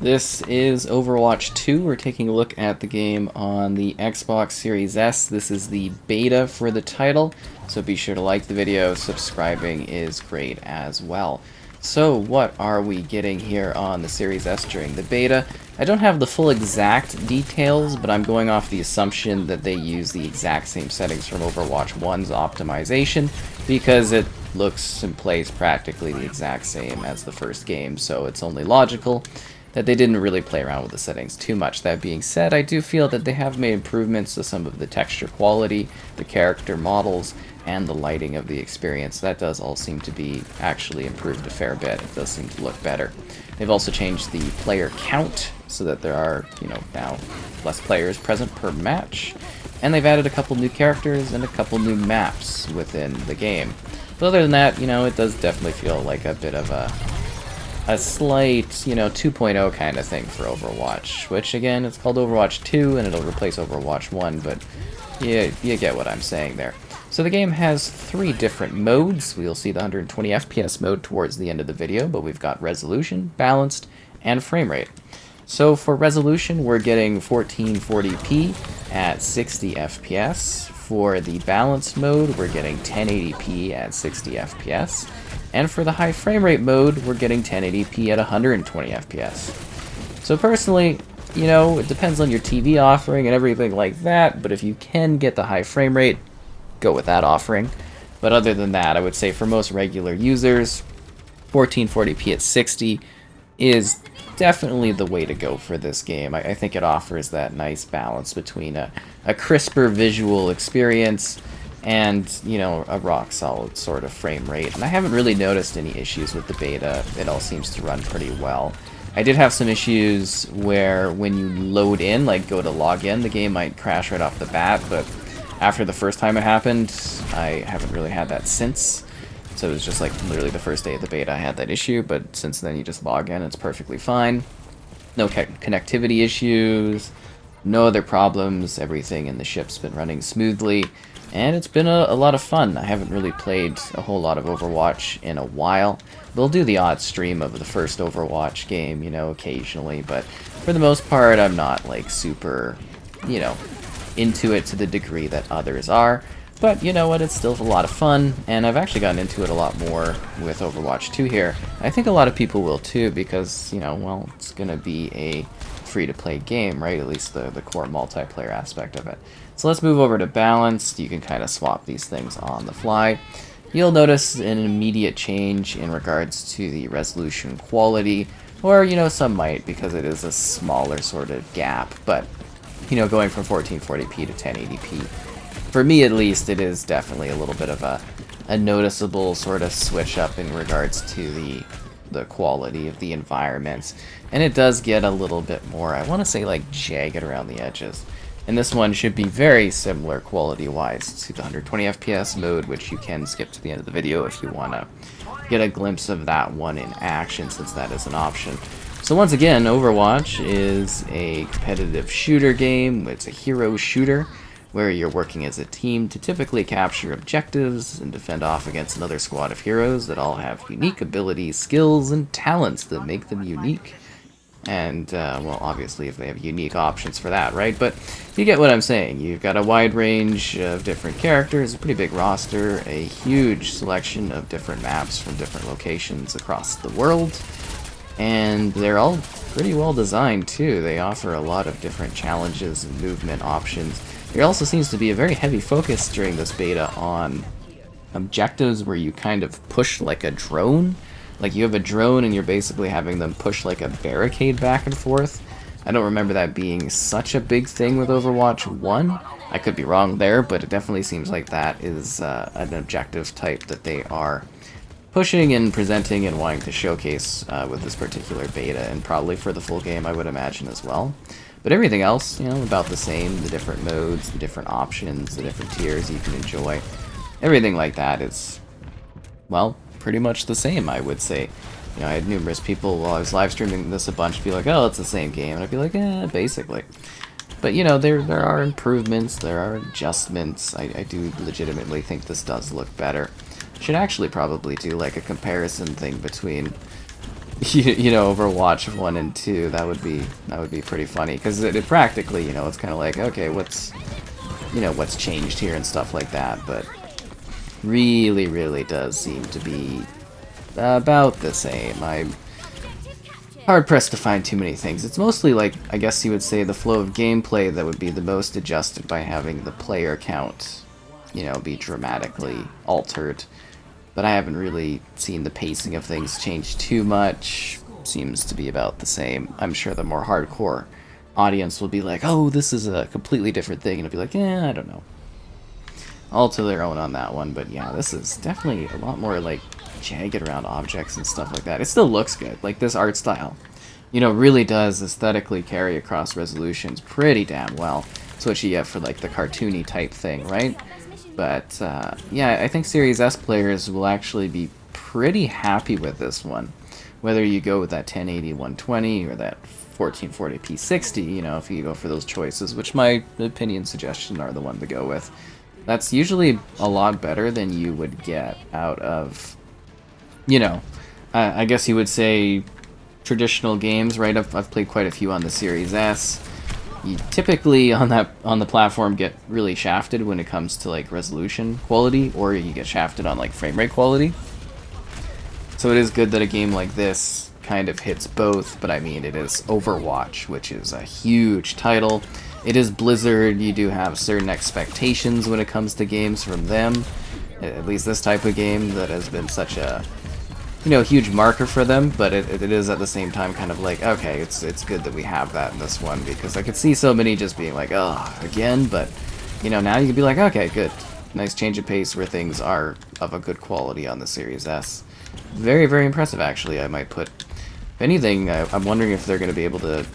This is Overwatch 2. We're taking a look at the game on the Xbox Series S. This is the beta for the title, so be sure to like the video. Subscribing is great as well. So what are we getting here on the Series S during the beta? I don't have the full exact details, but I'm going off the assumption that they use the exact same settings from Overwatch 1's optimization, because it looks and plays practically the exact same as the first game, so it's only logical that they didn't really play around with the settings too much. That being said, I do feel that they have made improvements to some of the texture quality, the character models, and the lighting of the experience. That does all seem to be actually improved a fair bit. It does seem to look better. They've also changed the player count so that there are, now less players present per match. And they've added a couple new characters and a couple new maps within the game. But other than that, it does definitely feel like a bit of a slight, 2.0 kind of thing for Overwatch, which again, it's called Overwatch 2 and it'll replace Overwatch 1, but yeah, you get what I'm saying there. So the game has 3 different modes. We'll see the 120 FPS mode towards the end of the video, but we've got resolution, balanced, and frame rate. So for resolution, we're getting 1440p at 60 FPS. For the balanced mode, we're getting 1080p at 60 FPS. And for the high frame rate mode, we're getting 1080p at 120 FPS. So personally, it depends on your TV offering and everything like that, but if you can get the high frame rate, go with that offering. But other than that, I would say for most regular users, 1440p at 60 is definitely the way to go for this game. I think it offers that nice balance between a crisper visual experience and, a rock-solid sort of frame rate. And I haven't really noticed any issues with the beta. It all seems to run pretty well. I did have some issues where when you load in, like go to log in, the game might crash right off the bat, but after the first time it happened, I haven't really had that since. So it was just like literally the first day of the beta I had that issue, but since then you just log in, it's perfectly fine. No connectivity issues, no other problems, everything in the ship's been running smoothly, and it's been a lot of fun. I haven't really played a whole lot of Overwatch in a while. We'll do the odd stream of the first Overwatch game, occasionally, but for the most part I'm not like super, into it to the degree that others are. But you know what, it's still a lot of fun, and I've actually gotten into it a lot more with Overwatch 2 here. I think a lot of people will too, because, well, it's going to be a free-to-play game, right? At least the core multiplayer aspect of it. So let's move over to balanced. You can kind of swap these things on the fly. You'll notice an immediate change in regards to the resolution quality, or, some might, because it is a smaller sort of gap, but, going from 1440p to 1080p. For me, at least, it is definitely a little bit of a noticeable sort of switch up in regards to the quality of the environments. And it does get a little bit more, I want to say, like, jagged around the edges. And this one should be very similar quality-wise to the 120 FPS mode, which you can skip to the end of the video if you want to get a glimpse of that one in action, since that is an option. So once again, Overwatch is a competitive shooter game. It's a hero shooter, where you're working as a team to typically capture objectives and defend off against another squad of heroes that all have unique abilities, skills, and talents that make them unique. And, well, obviously if they have unique options for that, right? But you get what I'm saying. You've got a wide range of different characters, a pretty big roster, a huge selection of different maps from different locations across the world. And they're all pretty well designed, too. They offer a lot of different challenges and movement options. There also seems to be a very heavy focus during this beta on objectives where you kind of push like a drone. Like you have a drone and you're basically having them push like a barricade back and forth. I don't remember that being such a big thing with Overwatch 1. I could be wrong there, but it definitely seems like that is an objective type that they are pushing and presenting and wanting to showcase with this particular beta, and probably for the full game, I would imagine, as well. But everything else, about the same. The different modes, the different options, the different tiers you can enjoy. Everything like that is, well, pretty much the same, I would say. I had numerous people while I was live streaming this a bunch be like, oh, it's the same game. And I'd be like, basically. But, there are improvements, there are adjustments. I do legitimately think this does look better. Should actually probably do like a comparison thing between you know, Overwatch 1 and 2, that would be pretty funny, because it practically, you know, it's kind of like, okay, what's changed here and stuff like that, but really does seem to be about the same. I'm hard-pressed to find too many things. It's mostly, like, I guess you would say the flow of gameplay that would be the most adjusted by having the player count, you know, be dramatically altered. But I haven't really seen the pacing of things change too much. Seems to be about the same. I'm sure the more hardcore audience will be like, oh, this is a completely different thing, and it'll be like, yeah, I don't know. All to their own on that one, but yeah, this is definitely a lot more, like, jagged around objects and stuff like that. It still looks good. Like, this art style, you know, really does aesthetically carry across resolutions pretty damn well. It's what you get for, like, the cartoony type thing, right? But, yeah, I think Series S players will actually be pretty happy with this one. Whether you go with that 1080 120 or that 1440p 60, you know, if you go for those choices, which my opinion suggestion are the one to go with. That's usually a lot better than you would get out of, you know, I guess you would say traditional games, right? I've played quite a few on the Series S. You typically on the platform get really shafted when it comes to like resolution quality, or you get shafted on like frame rate quality. So it is good that a game like this kind of hits both, but I mean, it is Overwatch, which is a huge title. It is Blizzard. You do have certain expectations when it comes to games from them, at least this type of game that has been such a, you know, huge marker for them, but it is at the same time kind of like, okay, it's good that we have that in this one, because I could see so many just being like, oh, again, but, you know, now you can be like, okay, good. Nice change of pace where things are of a good quality on the Series S. Very impressive, actually, I might put. If anything, I'm wondering if they're going to be able to...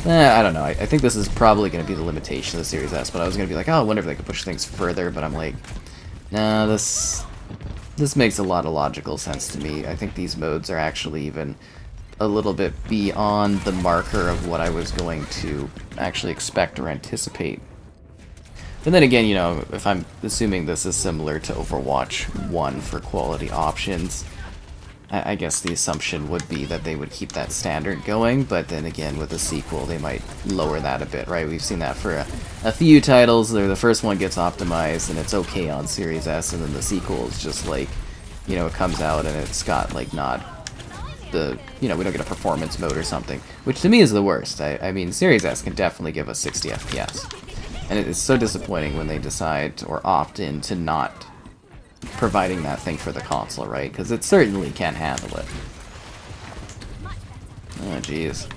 I don't know. I think this is probably going to be the limitation of the Series S, but I was going to be like, oh, I wonder if they could push things further, but I'm like, nah, this makes a lot of logical sense to me. I think these modes are actually even a little bit beyond the marker of what I was going to actually expect or anticipate. And then again, you know, if I'm assuming this is similar to Overwatch 1 for quality options, I guess the assumption would be that they would keep that standard going, but then again, with a sequel, they might lower that a bit, right? We've seen that for a few titles. The first one gets optimized, and it's okay on Series S, and then the sequel is just like, you know, it comes out, and it's got, like, not the, you know, we don't get a performance mode or something, which to me is the worst. I mean, Series S can definitely give us 60 FPS, and it is so disappointing when they decide or opt in to not providing that thing for the console, right? Because it certainly can't handle it. Oh, jeez.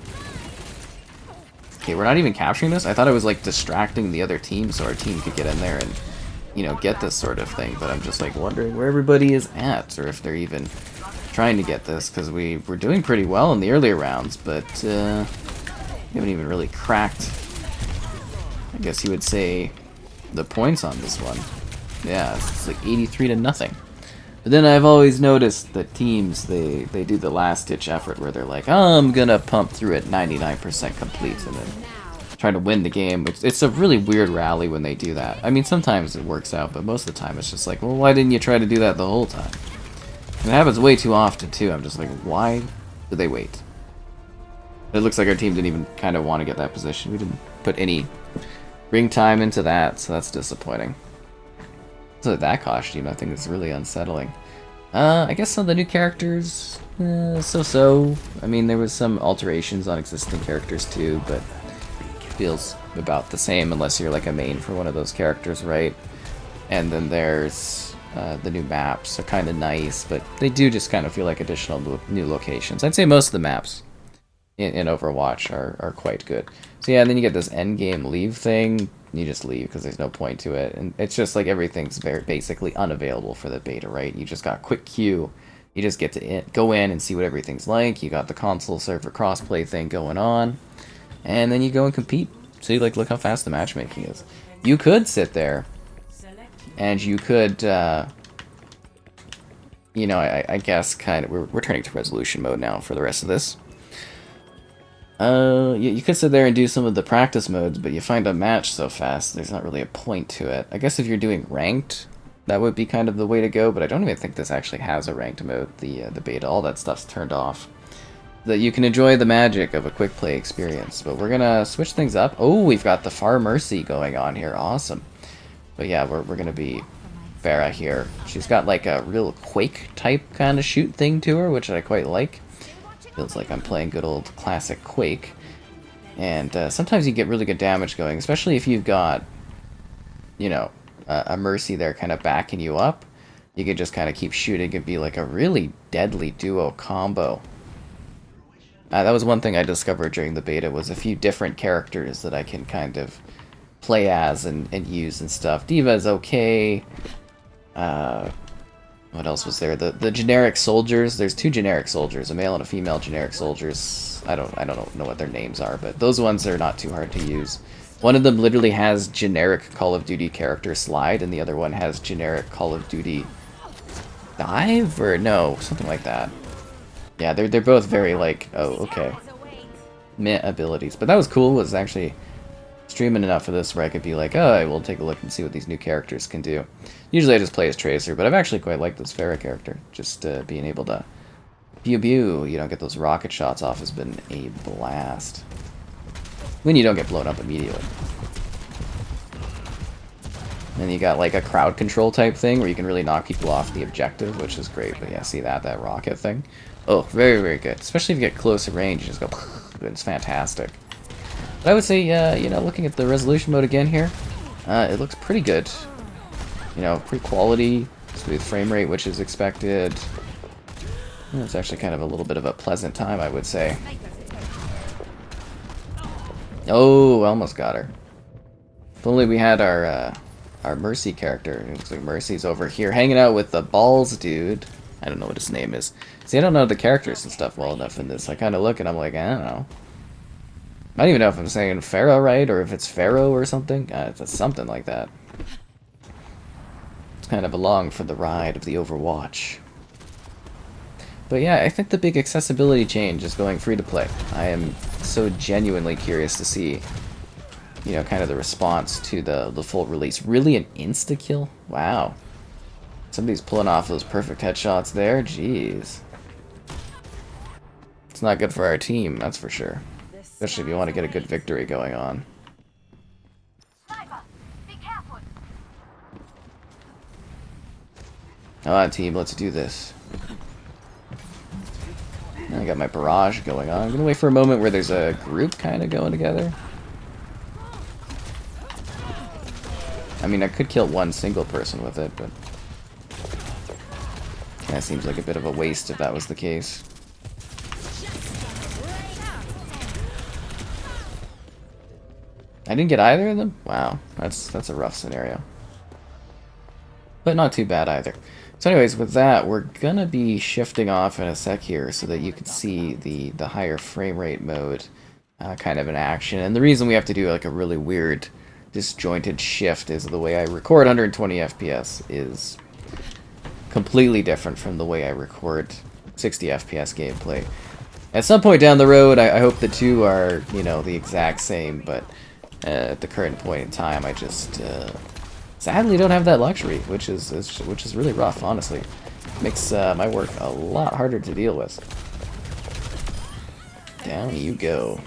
Okay, we're not even capturing this? I thought it was, like, distracting the other team so our team could get in there and, you know, get this sort of thing, but I'm just, like, wondering where everybody is at, or if they're even trying to get this, because we're doing pretty well in the earlier rounds, but, we haven't even really cracked, I guess you would say, the points on this one. Yeah, it's like 83 to nothing. But then I've always noticed that teams, they do the last-ditch effort where they're like, oh, I'm gonna pump through at 99% complete and then try to win the game. It's a really weird rally when they do that. I mean, sometimes it works out, but most of the time it's just like, well, why didn't you try to do that the whole time? And it happens way too often, too. I'm just like, why did they wait? It looks like our team didn't even kind of want to get that position. We didn't put any ring time into that, so that's disappointing. So that costume, I think, is really unsettling. I guess some of the new characters, so-so. I mean, there was some alterations on existing characters too, but it feels about the same unless you're like a main for one of those characters, right? And then there's the new maps are kind of nice, but they do just kind of feel like additional new locations. I'd say most of the maps in Overwatch are quite good. So yeah, and then you get this endgame leave thing. You just leave because there's no point to it, and it's just like everything's very basically unavailable for the beta, right? You just got quick queue. You just get to go in and see what everything's like. You got the console server crossplay thing going on, and then you go and compete. See, like, look how fast the matchmaking is. You could sit there, and you could, you know, I guess kind of we're turning to resolution mode now for the rest of this. You could sit there and do some of the practice modes, but you find a match so fast, there's not really a point to it. I guess if you're doing ranked, that would be kind of the way to go, but I don't even think this actually has a ranked mode, the beta. All that stuff's turned off. that you can enjoy the magic of a quick play experience. But we're gonna switch things up. Oh, we've got the Far Mercy going on here. Awesome. But yeah, we're gonna be Pharah here. She's got like a real Quake type kind of shoot thing to her, which I quite like. Feels like I'm playing good old classic Quake. And sometimes you get really good damage going, especially if you've got, you know, a Mercy there kind of backing you up. You can just kind of keep shooting and be like a really deadly duo combo. That was one thing I discovered during the beta, was a few different characters that I can kind of play as and use and stuff. D.Va is okay. What else was there? The generic soldiers. There's two generic soldiers, a male and a female generic soldiers. I don't know what their names are, but those ones are not too hard to use. One of them literally has generic Call of Duty character slide, and the other one has generic Call of Duty dive, or no, something like that. Yeah, they're both very like, oh, okay, meh abilities. But that was cool, was actually streaming enough for this where I could be like, oh, I will take a look and see what these new characters can do. Usually I just play as Tracer, but I've actually quite liked this Pharah character. Just being able to pew, you don't get those rocket shots off has been a blast. When you don't get blown up immediately. Then you got like a crowd control type thing where you can really knock people off the objective, which is great. But yeah, see that rocket thing? Oh, very, very good. Especially if you get close to range, you just go, it's fantastic. But I would say, you know, looking at the resolution mode again here, it looks pretty good. You know, pretty quality, smooth frame rate, which is expected. It's actually kind of a little bit of a pleasant time, I would say. Oh, almost got her. If only we had our Mercy character. It looks like Mercy's over here hanging out with the balls dude. I don't know what his name is. See, I don't know the characters and stuff well enough in this. I kind of look and I'm like, I don't know. I don't even know if I'm saying Pharah right, or if it's Pharaoh or something. It's something like that. It's kind of along for the ride of the Overwatch. But yeah, I think the big accessibility change is going free to play. I am so genuinely curious to see, you know, kind of the response to the full release. Really an insta-kill? Wow. Somebody's pulling off those perfect headshots there. Jeez. It's not good for our team, that's for sure. Especially if you want to get a good victory going on. Come on, team, let's do this. I got my barrage going on. I'm gonna wait for a moment where there's a group kind of going together. I mean, I could kill one single person with it, but kind of seems like a bit of a waste if that was the case. I didn't get either of them? Wow, that's a rough scenario. But not too bad either. So anyways, with that, we're gonna be shifting off in a sec here so that you can see the higher frame rate mode kind of in action. And the reason we have to do like a really weird disjointed shift is the way I record 120 FPS is completely different from the way I record 60 FPS gameplay. At some point down the road, I hope the two are, you know, the exact same, but at the current point in time, I just sadly don't have that luxury, which is really rough, honestly. Makes my work a lot harder to deal with. Down you go.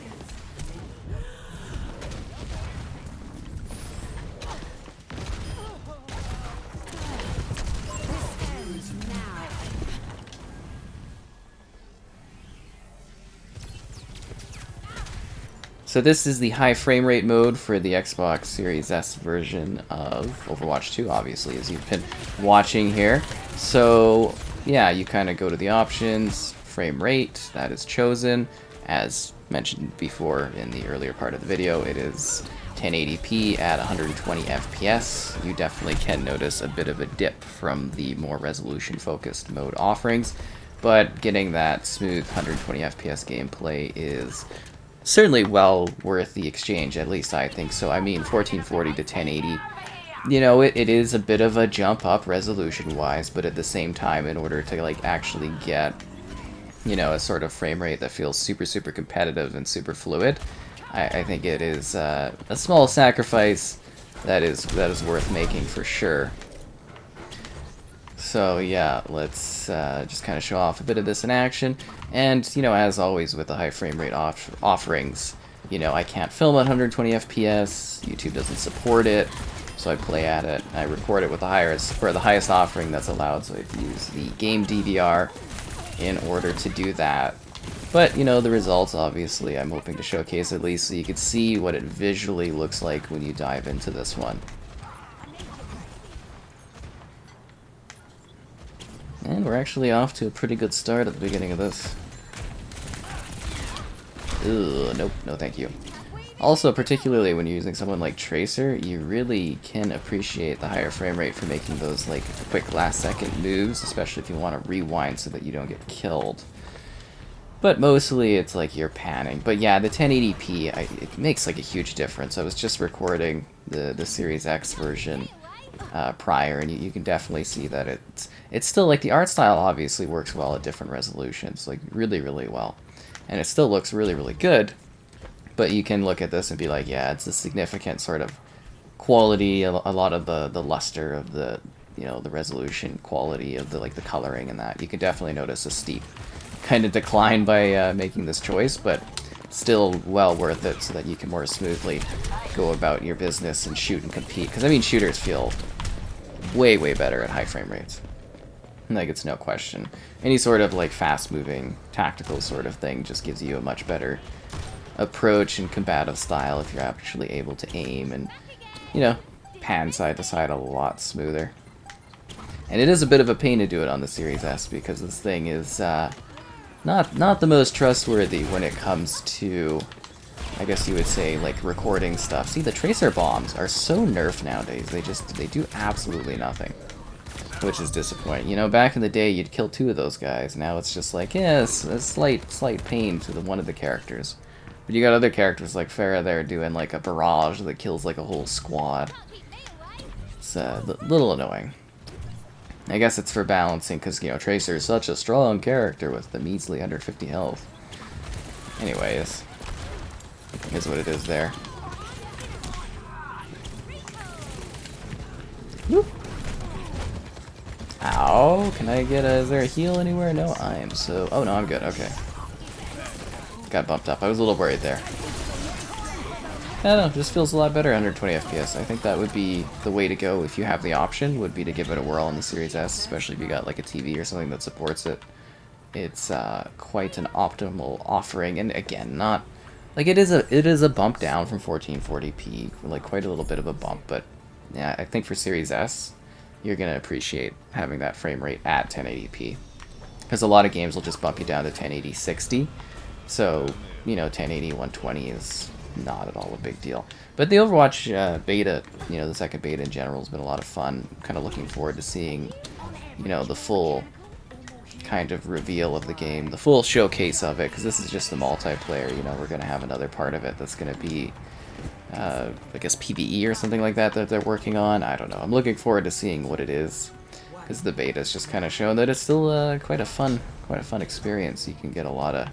So this is the high frame rate mode for the Xbox Series S version of Overwatch 2, obviously, as you've been watching here. So yeah, you kind of go to the options, frame rate, that is chosen. As mentioned before in the earlier part of the video, it is 1080p at 120 FPS. You definitely can notice a bit of a dip from the more resolution-focused mode offerings, but getting that smooth 120 FPS gameplay is certainly well worth the exchange, at least I think so. I mean, 1440 to 1080, you know, it is a bit of a jump up resolution-wise, but at the same time, in order to, like, actually get, you know, a sort of frame rate that feels super, super competitive and super fluid, I think it is a small sacrifice that is worth making for sure. So yeah, let's just kind of show off a bit of this in action. And, you know, as always with the high frame rate offerings, you know, I can't film at 120 FPS, YouTube doesn't support it, so I play at it. I record it with the highest offering that's allowed, so I have to use the game DVR in order to do that. But, you know, the results, obviously, I'm hoping to showcase at least so you can see what it visually looks like when you dive into this one. And we're actually off to a pretty good start at the beginning of this. Ugh, nope, no thank you. Also, particularly when you're using someone like Tracer, you really can appreciate the higher frame rate for making those like quick last-second moves, especially if you want to rewind so that you don't get killed. But mostly it's like you're panning. But yeah, the 1080p, it makes like a huge difference. I was just recording the Series X version prior, and you can definitely see that it's still like the art style obviously works well at different resolutions, like really, really well. And it still looks really, really good, but you can look at this and be like, yeah, it's a significant sort of quality, a lot of the luster of the, you know, the resolution quality of the, like, the coloring and that. You can definitely notice a steep kind of decline by making this choice, but still well worth it so that you can more smoothly go about your business and shoot and compete. Because, I mean, shooters feel way, way better at high frame rates. Like, it's no question. Any sort of, like, fast-moving, tactical sort of thing just gives you a much better approach and combative style if you're actually able to aim and, you know, pan side to side a lot smoother. And it is a bit of a pain to do it on the Series S because this thing is not the most trustworthy when it comes to, I guess you would say, like, recording stuff. See, the tracer bombs are so nerfed nowadays. They do absolutely nothing, which is disappointing. You know, back in the day, you'd kill 2 of those guys. Now it's just like, yeah, it's a slight pain to one of the characters. But you got other characters like Farah there doing like a barrage that kills like a whole squad. It's a little annoying. I guess it's for balancing because, you know, Tracer is such a strong character with the measly 150 health. Anyways, here's what it is there. Whoop. Ow, can I get is there a heal anywhere? No, I am so... Oh, no, I'm good, okay. Got bumped up. I was a little worried there. I don't know, just feels a lot better under 20 FPS. I think that would be the way to go if you have the option, would be to give it a whirl on the Series S, especially if you got like a TV or something that supports it. It's quite an optimal offering, and again, not... Like, it is a bump down from 1440p, like quite a little bit of a bump, but yeah, I think for Series S, you're going to appreciate having that frame rate at 1080p. Because a lot of games will just bump you down to 1080 60, so, you know, 1080 120 is not at all a big deal. But the Overwatch beta, you know, the second beta in general has been a lot of fun. Kind of looking forward to seeing, you know, the full kind of reveal of the game, the full showcase of it, because this is just the multiplayer. You know, we're going to have another part of it that's going to be, I guess, PvE or something like that they're working on. I don't know. I'm looking forward to seeing what it is, because the beta's just kind of shown that it's still quite a fun experience. You can get a lot of,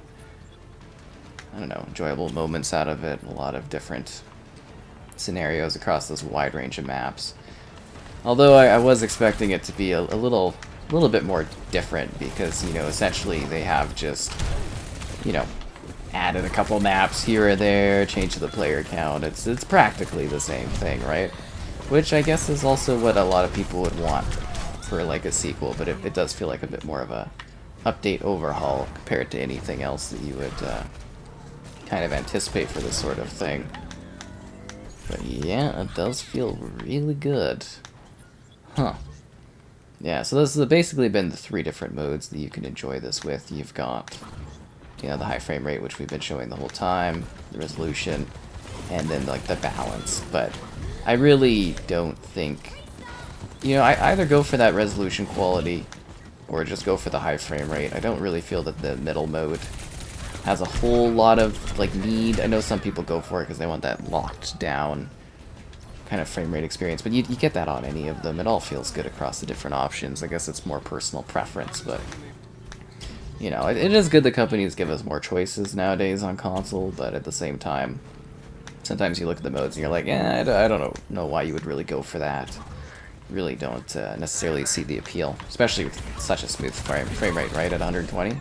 I don't know, enjoyable moments out of it, a lot of different scenarios across this wide range of maps. Although I was expecting it to be a little bit more different, because, you know, essentially they have just, you know, added a couple maps here or there, changed the player count. It's practically the same thing, right? Which I guess is also what a lot of people would want for like a sequel, but it does feel like a bit more of a update overhaul compared to anything else that you would kind of anticipate for this sort of thing. But yeah, it does feel really good. Huh. Yeah, so this has basically been the 3 different modes that you can enjoy this with. You've got, you know, the high frame rate, which we've been showing the whole time, the resolution, and then like the balance. But I really don't think, you know, I either go for that resolution quality or just go for the high frame rate. I don't really feel that the middle mode has a whole lot of like need. I know some people go for it because they want that locked down kind of frame rate experience, but you get that on any of them. It all feels good across the different options. I guess it's more personal preference, but you know, it is good that companies give us more choices nowadays on console, but at the same time, sometimes you look at the modes and you're like, I don't know why you would really go for that. really don't necessarily see the appeal, especially with such a smooth frame rate, right, at 120.